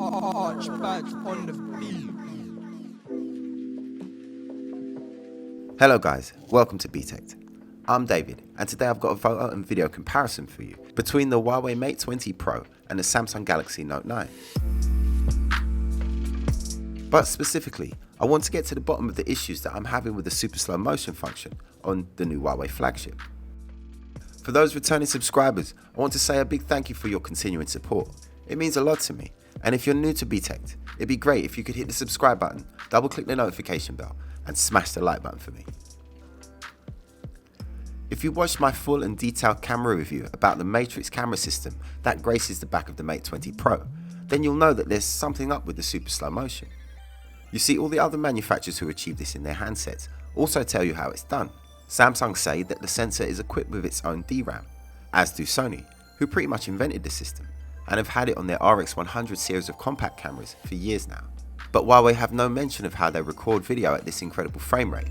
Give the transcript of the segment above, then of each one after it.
Archie on the beat. Hello guys, welcome to BTech. I'm David, and today I've got a photo and video comparison for you between the Huawei Mate 20 Pro and the Samsung Galaxy Note 9. But specifically, I want to get to the bottom of the issues that I'm having with the super slow motion function on the new Huawei flagship. For those returning subscribers, I want to say a big thank you for your continuing support. It means a lot to me, and if you're new to BTech, it'd be great if you could hit the subscribe button, double click the notification bell, and smash the like button for me. If you watched my full and detailed camera review about the Matrix camera system that graces the back of the Mate 20 Pro, then you'll know that there's something up with the super slow motion. You see, all the other manufacturers who achieve this in their handsets also tell you how it's done. Samsung say that the sensor is equipped with its own DRAM, as do Sony, who pretty much invented the system and have had it on their RX100 series of compact cameras for years now. But Huawei have no mention of how they record video at this incredible frame rate.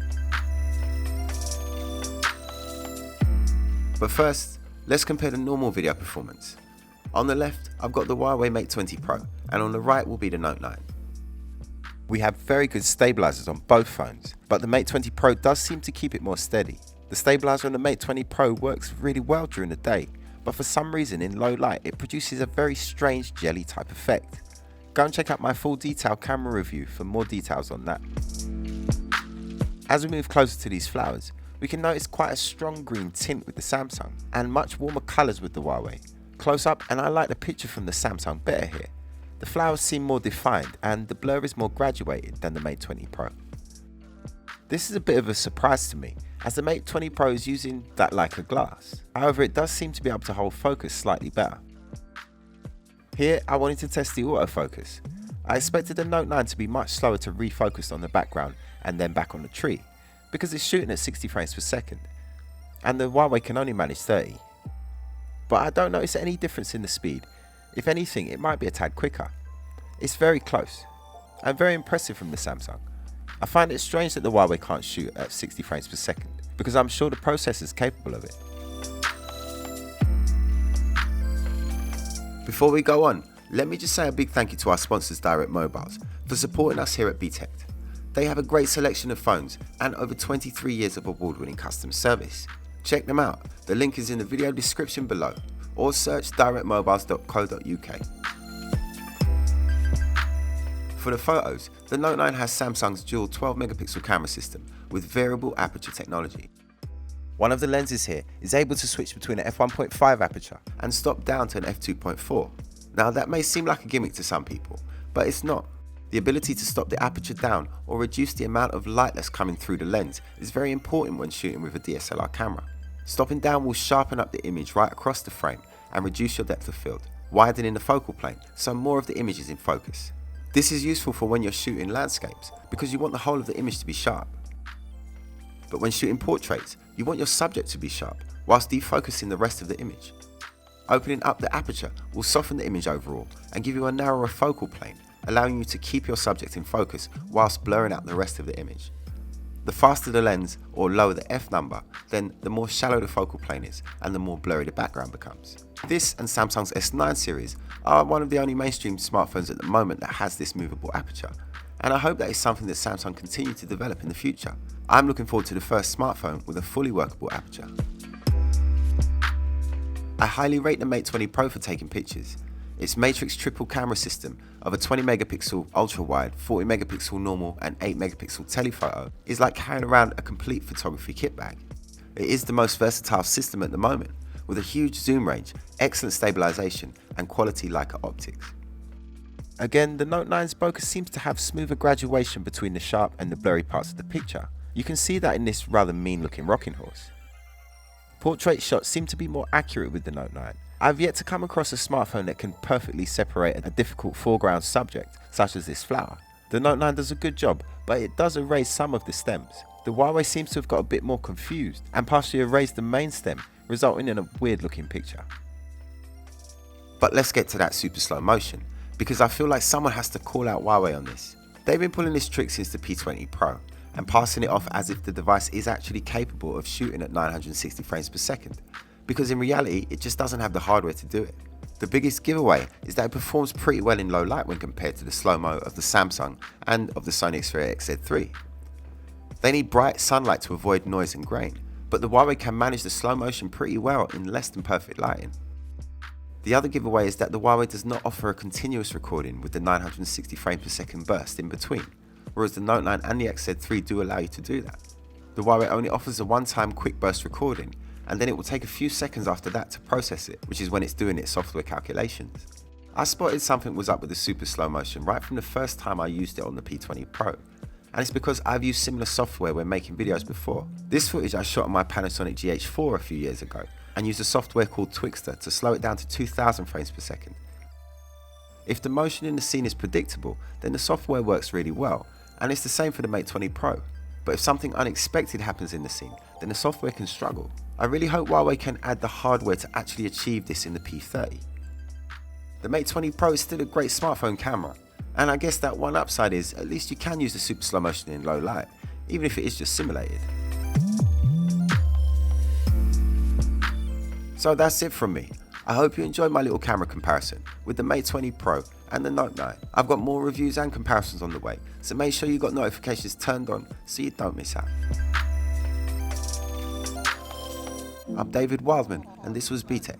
But first, let's compare the normal video performance. On the left, I've got the Huawei Mate 20 Pro, and on the right will be the Note 9. We have very good stabilizers on both phones, but the Mate 20 Pro does seem to keep it more steady. The stabilizer on the Mate 20 Pro works really well during the day, but for some reason in low light it produces a very strange jelly type effect. Go and check out my full detailed camera review for more details on that. As we move closer to these flowers, we can notice quite a strong green tint with the Samsung and much warmer colours with the Huawei. Close up, and I like the picture from the Samsung better here. The flowers seem more defined and the blur is more graduated than the Mate 20 Pro. This is a bit of a surprise to me, as the Mate 20 Pro is using that Leica glass. However, it does seem to be able to hold focus slightly better. Here, I wanted to test the autofocus. I expected the Note 9 to be much slower to refocus on the background and then back on the tree, because it's shooting at 60 frames per second, and the Huawei can only manage 30. But I don't notice any difference in the speed. If anything, it might be a tad quicker. It's very close, and very impressive from the Samsung. I find it strange that the Huawei can't shoot at 60 frames per second, because I'm sure the processor is capable of it. Before we go on, let me just say a big thank you to our sponsors Direct Mobiles for supporting us here at BTech. They have a great selection of phones and over 23 years of award-winning customer service. Check them out, the link is in the video description below, or search directmobiles.co.uk. For the photos, the Note 9 has Samsung's dual 12 megapixel camera system with variable aperture technology. One of the lenses here is able to switch between an f1.5 aperture and stop down to an f2.4. Now that may seem like a gimmick to some people, but it's not. The ability to stop the aperture down or reduce the amount of light that's coming through the lens is very important when shooting with a DSLR camera. Stopping down will sharpen up the image right across the frame and reduce your depth of field, widening the focal plane so more of the image is in focus. This is useful for when you're shooting landscapes because you want the whole of the image to be sharp. But when shooting portraits, you want your subject to be sharp whilst defocusing the rest of the image. Opening up the aperture will soften the image overall and give you a narrower focal plane, allowing you to keep your subject in focus whilst blurring out the rest of the image. The faster the lens or lower the f number, then the more shallow the focal plane is and the more blurry the background becomes. This and Samsung's S9 series are one of the only mainstream smartphones at the moment that has this movable aperture, and I hope that is something that Samsung continue to develop in the future. I'm looking forward to the first smartphone with a fully workable aperture. I highly rate the Mate 20 Pro for taking pictures. Its Matrix triple camera system of a 20 megapixel ultra wide, 40 megapixel normal and 8 megapixel telephoto is like carrying around a complete photography kit bag. It is the most versatile system at the moment, with a huge zoom range, excellent stabilization and quality Leica optics. Again, the Note 9's bokeh seems to have smoother graduation between the sharp and the blurry parts of the picture. You can see that in this rather mean looking rocking horse. Portrait shots seem to be more accurate with the Note 9. I've yet to come across a smartphone that can perfectly separate a difficult foreground subject, such as this flower. The Note 9 does a good job, but it does erase some of the stems. The Huawei seems to have got a bit more confused and partially erased the main stem, resulting in a weird looking picture. But let's get to that super slow motion, because I feel like someone has to call out Huawei on this. They've been pulling this trick since the P20 Pro, and passing it off as if the device is actually capable of shooting at 960 frames per second, because in reality it just doesn't have the hardware to do it. The biggest giveaway is that it performs pretty well in low light when compared to the SlowMo of the Samsung and of the Sony Xperia XZ3. They need bright sunlight to avoid noise and grain, but the Huawei can manage the slow motion pretty well in less than perfect lighting. The other giveaway is that the Huawei does not offer a continuous recording with the 960 frames per second burst in between, whereas the Note 9 and the XZ3 do allow you to do that. The Huawei only offers a one-time quick burst recording, and then it will take a few seconds after that to process it, which is when it's doing its software calculations. I spotted something was up with the super slow motion right from the first time I used it on the P20 Pro, and it's because I've used similar software when making videos before. This footage I shot on my Panasonic GH4 a few years ago, and used a software called Twixtor to slow it down to 2000 frames per second. If the motion in the scene is predictable, then the software works really well, and it's the same for the Mate 20 Pro. But if something unexpected happens in the scene, then the software can struggle. I really hope Huawei can add the hardware to actually achieve this in the P30. The Mate 20 Pro is still a great smartphone camera, and I guess that one upside is at least you can use the super slow motion in low light, even if it is just simulated. So that's it from me. I hope you enjoyed my little camera comparison with the Mate 20 Pro and the Note 9. I've got more reviews and comparisons on the way, so make sure you got notifications turned on so you don't miss out. I'm David Wildman, and this was BTech.